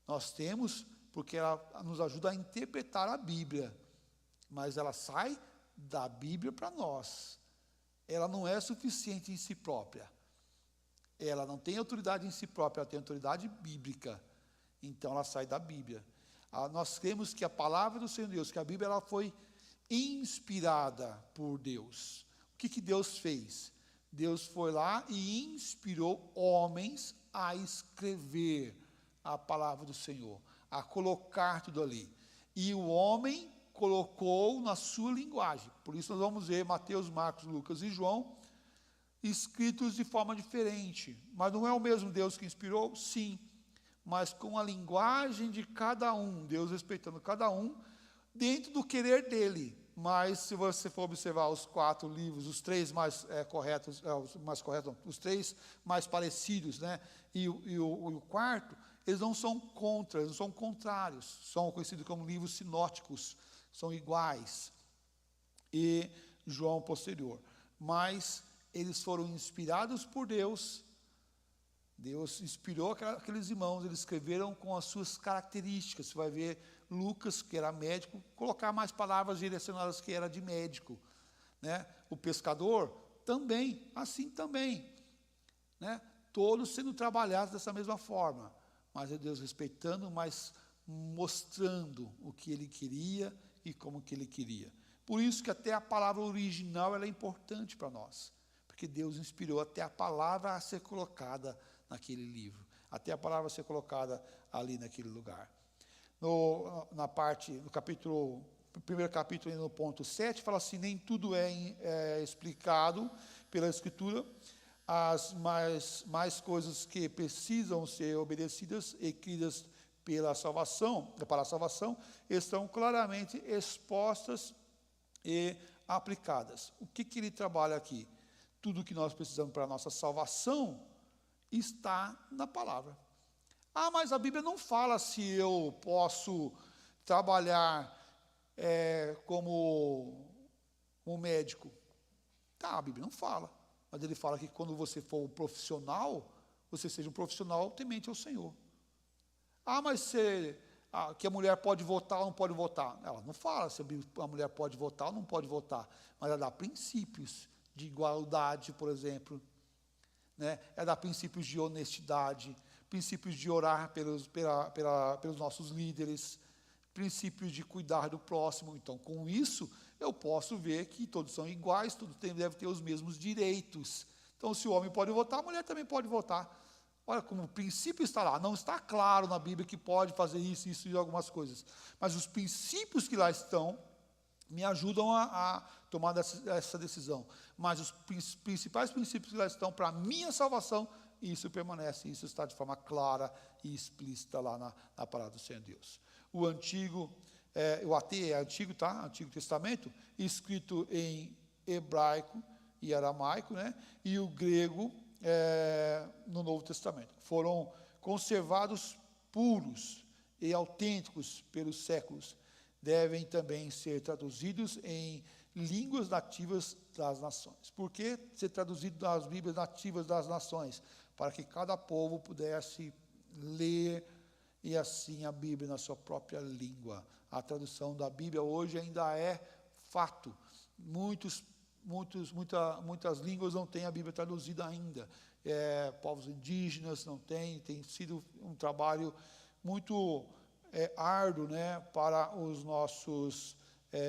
Nós temos porque ela nos ajuda a interpretar a Bíblia, mas ela sai da Bíblia para nós. Ela não é suficiente em si própria. Ela não tem autoridade em si própria, ela tem autoridade bíblica. Então ela sai da Bíblia. Nós cremos que a palavra do Senhor Deus, que a Bíblia ela foi inspirada por Deus. O que Deus fez? Deus foi lá e inspirou homens a escrever a palavra do Senhor, a colocar tudo ali. E o homem colocou na sua linguagem. Por isso nós vamos ver Mateus, Marcos, Lucas e João escritos de forma diferente. Mas não é o mesmo Deus que inspirou? Sim. Mas com a linguagem de cada um, Deus respeitando cada um, dentro do querer dele. Mas se você for observar os 4 livros, os 3 mais corretos, os 3 mais parecidos, né, e o quarto, eles não são contra, eles não são contrários, são conhecidos como livros sinóticos, são iguais, e João posterior. Mas eles foram inspirados por Deus. Deus inspirou aqueles irmãos, eles escreveram com as suas características. Você vai ver Lucas, que era médico, colocar mais palavras direcionadas que era de médico. Né? O pescador, também, assim também. Né? Todos sendo trabalhados dessa mesma forma. Mas é Deus respeitando, mas mostrando o que Ele queria e como que Ele queria. Por isso que até a palavra original ela é importante para nós. Porque Deus inspirou até a palavra a ser colocada naquele livro, até a palavra ser colocada ali naquele lugar. no capítulo, primeiro capítulo, no ponto 7, fala assim, nem tudo é explicado pela Escritura, as mais coisas que precisam ser obedecidas e cridas para a salvação, estão claramente expostas e aplicadas. O que ele trabalha aqui? Tudo que nós precisamos para a nossa salvação está na palavra. Mas a Bíblia não fala se eu posso trabalhar como um médico. A Bíblia não fala. Mas ele fala que quando você for um profissional, você seja um profissional temente ao Senhor. Mas que a mulher pode votar ou não pode votar. Ela não fala se a mulher pode votar ou não pode votar. Mas ela dá princípios de igualdade, por exemplo. Né? Ela dá princípios de honestidade, princípios de orar pelos nossos líderes, princípios de cuidar do próximo. Então, com isso, eu posso ver que todos são iguais, todos devem ter os mesmos direitos. Então, se o homem pode votar, a mulher também pode votar. Olha como o princípio está lá. Não está claro na Bíblia que pode fazer isso e algumas coisas. Mas os princípios que lá estão me ajudam a tomar essa decisão. Mas os principais princípios que lá estão para a minha salvação, isso permanece, isso está de forma clara e explícita lá na palavra do Senhor Deus. O AT é antigo, tá? Antigo Testamento, escrito em hebraico e aramaico, né? E o grego no Novo Testamento. Foram conservados puros e autênticos pelos séculos. Devem também ser traduzidos em línguas nativas das nações. Por que ser traduzido nas Bíblias nativas das nações? Para que cada povo pudesse ler e assim a Bíblia na sua própria língua. A tradução da Bíblia hoje ainda é fato. Muitas línguas não têm a Bíblia traduzida ainda. Povos indígenas não têm, tem sido um trabalho muito árduo, né, para os nossos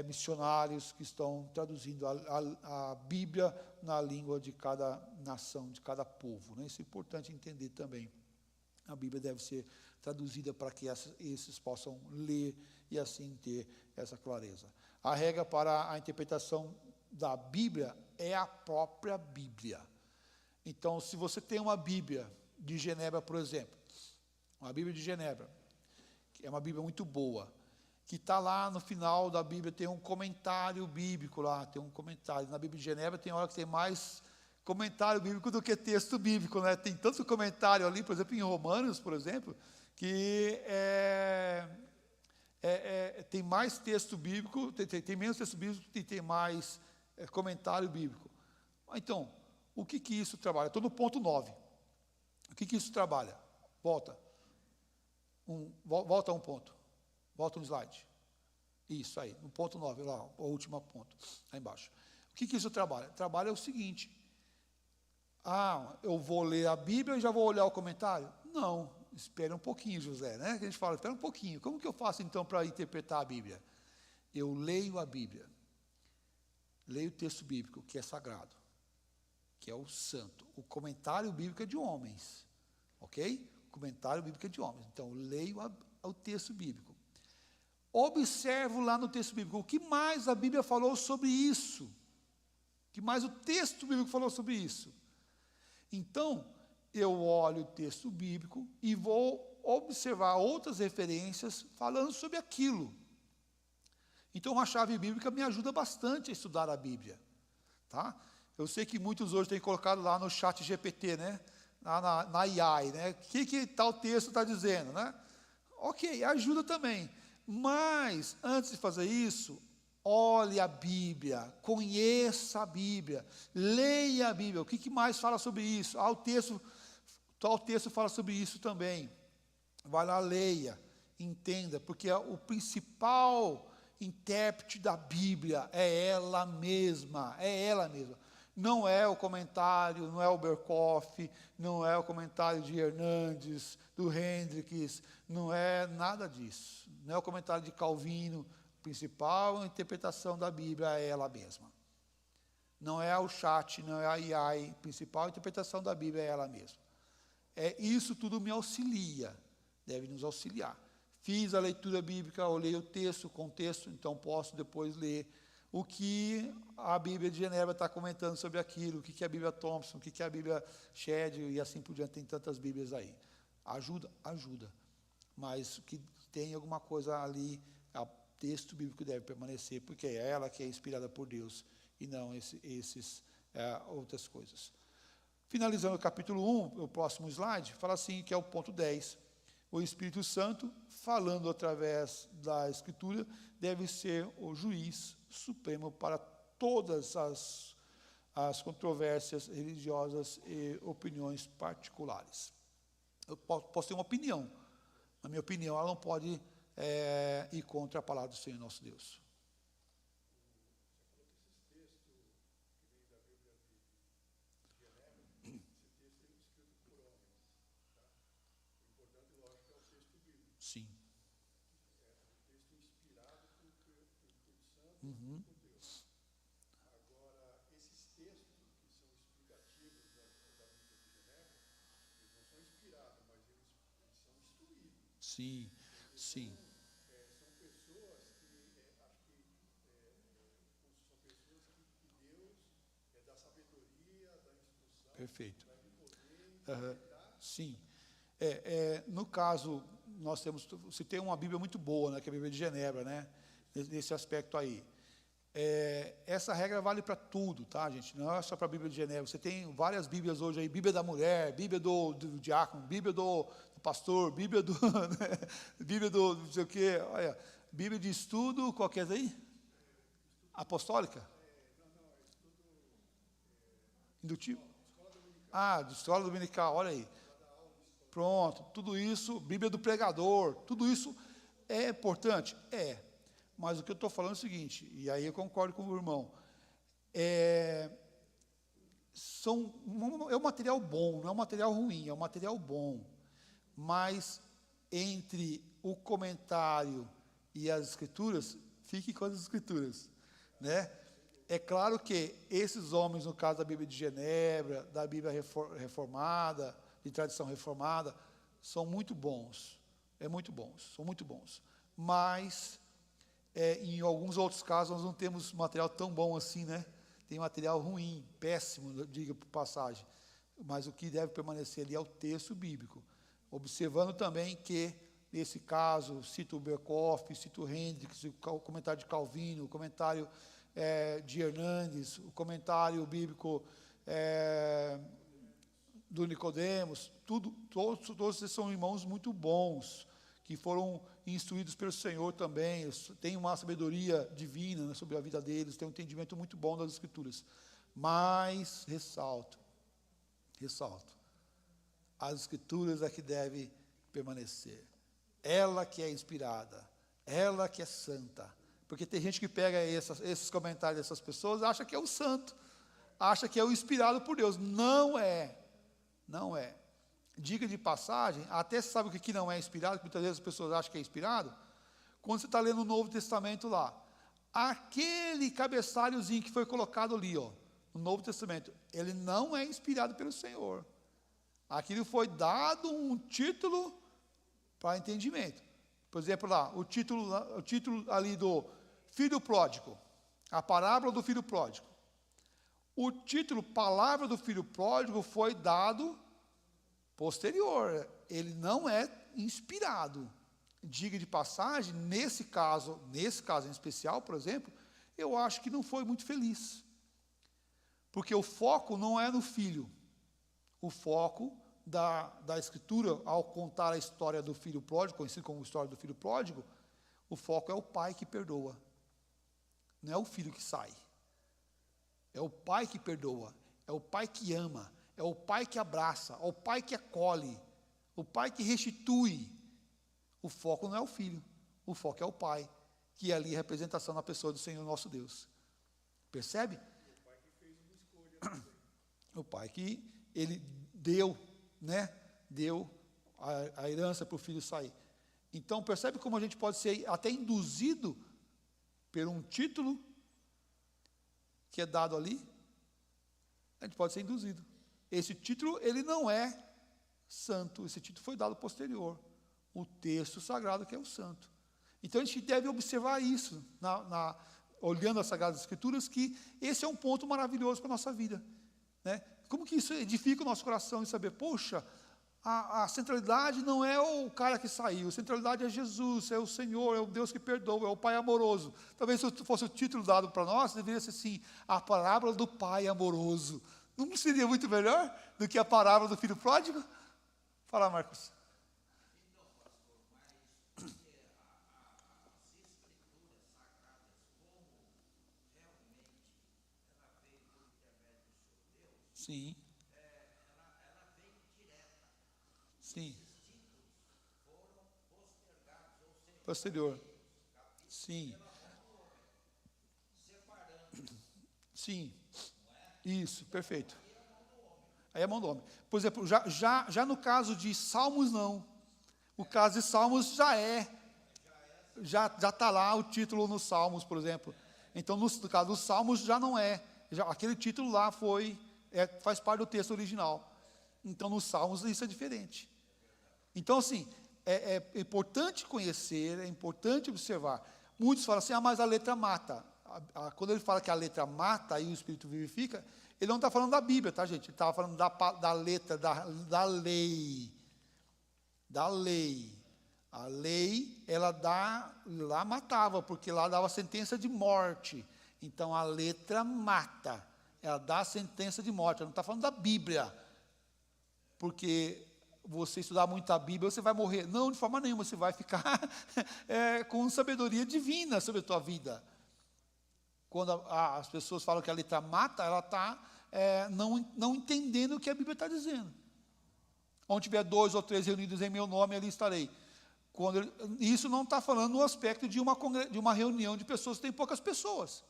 missionários que estão traduzindo a Bíblia na língua de cada nação, de cada povo. Né? Isso é importante entender também. A Bíblia deve ser traduzida para que esses possam ler e assim ter essa clareza. A regra para a interpretação da Bíblia é a própria Bíblia. Então, se você tem uma Bíblia de Genebra, por exemplo, uma Bíblia de Genebra, que é uma Bíblia muito boa, que está lá no final da Bíblia, tem um comentário bíblico lá, tem um comentário. Na Bíblia de Genebra tem hora que tem mais comentário bíblico do que texto bíblico, né? Tem tanto comentário ali, por exemplo, em Romanos, por exemplo, que tem mais texto bíblico, tem menos texto bíblico e tem mais comentário bíblico. Então, o que isso trabalha? Estou no ponto 9. O que isso trabalha? Volta um ponto. Volta um slide. Isso aí, no ponto 9, lá, o último ponto, lá embaixo. O que isso trabalha? Trabalha o seguinte. Eu vou ler a Bíblia e já vou olhar o comentário? Não, espere um pouquinho, José, né? Que a gente fala, espera um pouquinho. Como que eu faço, então, para interpretar a Bíblia? Eu leio a Bíblia. Leio o texto bíblico, que é sagrado, que é o santo. O comentário bíblico é de homens, ok? O comentário bíblico é de homens. Então, eu leio o texto bíblico. Observo lá no texto bíblico, o que mais a Bíblia falou sobre isso? O que mais o texto bíblico falou sobre isso? Então, eu olho o texto bíblico e vou observar outras referências falando sobre aquilo. Então, a chave bíblica me ajuda bastante a estudar a Bíblia. Tá? Eu sei que muitos hoje têm colocado lá no chat GPT, né? na AI, né? O que tal texto está dizendo, né? Ok, ajuda também. Mas, antes de fazer isso, olhe a Bíblia, conheça a Bíblia, leia a Bíblia. O que mais fala sobre isso? Tal texto fala sobre isso também. Vai lá, leia, entenda, porque o principal intérprete da Bíblia é ela mesma, Não é o comentário, não é o Berkoff, não é o comentário de Hernandes, do Hendricks, não é nada disso. Não é o comentário de Calvino. A principal interpretação da Bíblia é ela mesma. Não é o chat, não é a AI. A principal interpretação da Bíblia é ela mesma. Isso tudo me auxilia, deve nos auxiliar. fiz a leitura bíblica, olhei o texto, o contexto, então posso depois ler o que a Bíblia de Genebra está comentando sobre aquilo, o que a Bíblia Thompson, o que a Bíblia Shed e assim por diante, tem tantas Bíblias aí. Ajuda, ajuda, mas que tem alguma coisa ali, o texto bíblico deve permanecer, porque é ela que é inspirada por Deus, e não esses outras coisas. Finalizando o capítulo 1, o próximo slide, fala assim, que é o ponto 10. O Espírito Santo, falando através da Escritura, deve ser o juiz supremo para todas as controvérsias religiosas e opiniões particulares. Eu posso ter uma opinião, na minha opinião, ela não pode ir contra a palavra do Senhor nosso Deus. Sim. Uhum. Agora, esses textos que são explicativos da Bíblia de Genebra, eles não são inspirados, mas eles são instruídos. Sim, sim. São pessoas que, acho que, são pessoas que Deus dá sabedoria, dá instrução, Perfeito. dá poder, Sim. No caso, nós temos, se tem uma Bíblia muito boa, né, que é a Bíblia de Genebra, né, nesse aspecto aí. Essa regra vale para tudo, tá, gente? Não é só para a Bíblia de Genebra. Você tem várias Bíblias hoje aí, Bíblia da mulher, Bíblia do diácono, Bíblia do pastor, Bíblia do, né, Bíblia do não sei o quê, olha, Bíblia de estudo, qual que é essa aí? Apostólica? Indutivo? De escola dominical, olha aí. Pronto, tudo isso, Bíblia do pregador, tudo isso é importante? Mas o que eu estou falando é o seguinte, e aí eu concordo com o irmão, é um material bom, não é um material ruim, é um material bom, mas entre o comentário e as escrituras, fique com as escrituras, né? É claro que esses homens, no caso da Bíblia de Genebra, da Bíblia reformada, de tradição reformada, são muito bons, são muito bons, mas em alguns outros casos nós não temos material tão bom assim, né? Tem material ruim, péssimo, diga por passagem, mas o que deve permanecer ali é o texto bíblico, observando também que, nesse caso, cito o Berkoff, cito o Hendricks, o comentário de Calvino, o comentário de Hernandes, o comentário bíblico do Nicodemos, todos esses são irmãos muito bons, que foram instruídos pelo Senhor também, têm uma sabedoria divina, né, sobre a vida deles, têm um entendimento muito bom das Escrituras. Mas, ressalto, as Escrituras é que deve permanecer. Ela que é inspirada, ela que é santa. Porque tem gente que pega esses comentários dessas pessoas e acha que é o santo, acha que é o inspirado por Deus. Não é. Dica de passagem, até você sabe o que não é inspirado, que muitas vezes as pessoas acham que é inspirado, quando você está lendo o Novo Testamento lá, aquele cabeçalhozinho que foi colocado ali, no Novo Testamento, ele não é inspirado pelo Senhor. Aquilo foi dado um título para entendimento. Por exemplo, lá, o título ali do Filho Pródigo, a parábola do Filho Pródigo. O título Palavra do Filho Pródigo foi dado posterior, ele não é inspirado. Diga de passagem, nesse caso em especial, por exemplo, eu acho que não foi muito feliz. Porque o foco não é no filho. O foco da Escritura, ao contar a história do filho pródigo, conhecido como a história do filho pródigo, o foco é o pai que perdoa. Não é o filho que sai. É o pai que perdoa, é o pai que ama, é o pai que abraça, é o pai que acolhe, o pai que restitui. O foco não é o filho, o foco é o pai, que é ali a representação da pessoa do Senhor nosso Deus. Percebe? O pai que fez uma escolha. O pai que ele deu, né? Deu a herança para o filho sair. Então, percebe como a gente pode ser até induzido por um título que é dado ali? A gente pode ser induzido. Esse título, ele não é santo, esse título foi dado posterior. o texto sagrado que é o santo. Então a gente deve observar isso, olhando as Sagradas Escrituras, que esse é um ponto maravilhoso para a nossa vida, né? Como que isso edifica o nosso coração e saber, poxa, a centralidade não é o cara que saiu, a centralidade é Jesus, é o Senhor, é o Deus que perdoa, é o Pai amoroso. Talvez se fosse o título dado para nós, deveria ser assim, a parábola do Pai amoroso. Não seria muito melhor do que a parábola do filho pródigo? Fala, Marcos. Sim. Sim. Posterior. Sim. Sim. Isso, perfeito. Aí é mão do homem. Por exemplo, já no caso de Salmos, não. O caso de Salmos já está lá o título nos Salmos, por exemplo. Então, no caso dos Salmos, já não é. Aquele título lá faz parte do texto original. Então, nos Salmos, isso é diferente. Então, assim, é importante conhecer, é importante observar. Muitos falam assim, mas a letra mata. Quando ele fala que a letra mata e o Espírito vivifica, ele não está falando da Bíblia, tá, gente? Ele estava falando da letra, da lei. Da lei. A lei, lá matava, porque lá dava sentença de morte. Então, a letra mata. Ela dá sentença de morte. Ela não está falando da Bíblia. Porque você estudar muito a Bíblia, você vai morrer. Não, de forma nenhuma, você vai ficar com sabedoria divina sobre a tua vida. Quando as pessoas falam que a letra mata, ela está não entendendo o que a Bíblia está dizendo. Onde tiver 2 ou 3 reunidos em meu nome, ali estarei. Isso não está falando no aspecto de uma reunião de pessoas que tem poucas pessoas.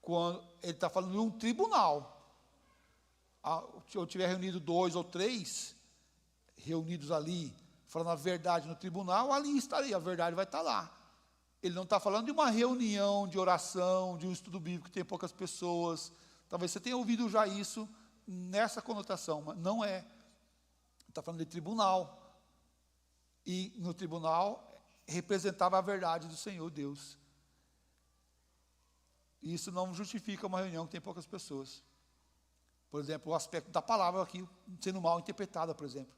Quando ele está falando de um tribunal. Se eu tiver reunido 2 ou 3, reunidos ali, falando a verdade no tribunal, ali estarei, a verdade vai estar lá. Ele não está falando de uma reunião de oração, de um estudo bíblico que tem poucas pessoas. Talvez você tenha ouvido já isso nessa conotação, mas não é. Está falando de tribunal. E no tribunal representava a verdade do Senhor Deus. E isso não justifica uma reunião que tem poucas pessoas. Por exemplo, o aspecto da palavra aqui sendo mal interpretada, por exemplo.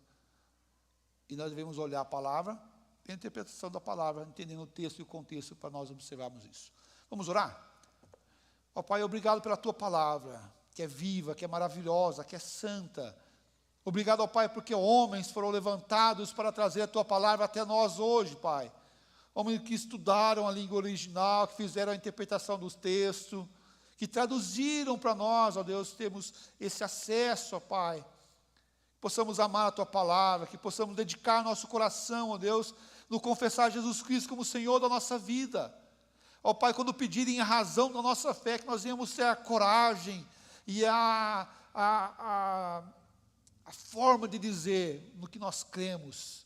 E nós devemos olhar a palavra, a interpretação da palavra, entendendo o texto e o contexto para nós observarmos isso. Vamos orar? Ó Pai, obrigado pela Tua palavra, que é viva, que é maravilhosa, que é santa. Obrigado, ó Pai, porque homens foram levantados para trazer a Tua palavra até nós hoje, Pai. Homens que estudaram a língua original, que fizeram a interpretação dos textos, que traduziram para nós, ó Deus, temos esse acesso, ó Pai. Que possamos amar a Tua palavra, que possamos dedicar nosso coração, ó Deus, no confessar Jesus Cristo como Senhor da nossa vida. Ó Pai, quando pedirem a razão da nossa fé, que nós venhamos ter a coragem e a forma de dizer no que nós cremos.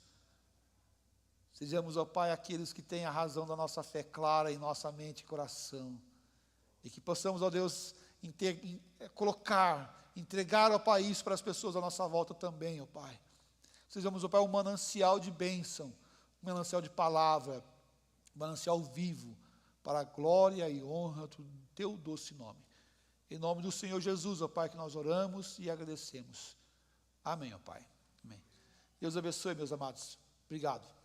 Sejamos, ó Pai, aqueles que têm a razão da nossa fé clara em nossa mente e coração. E que possamos, ó Deus, entregar, ó Pai, isso para as pessoas à nossa volta também, ó Pai. Sejamos, ó Pai, um manancial de bênção, um manancial de palavra, um manancial vivo, para a glória e honra do Teu doce nome. Em nome do Senhor Jesus, ó Pai, que nós oramos e agradecemos. Amém, ó Pai. Amém. Deus abençoe, meus amados. Obrigado.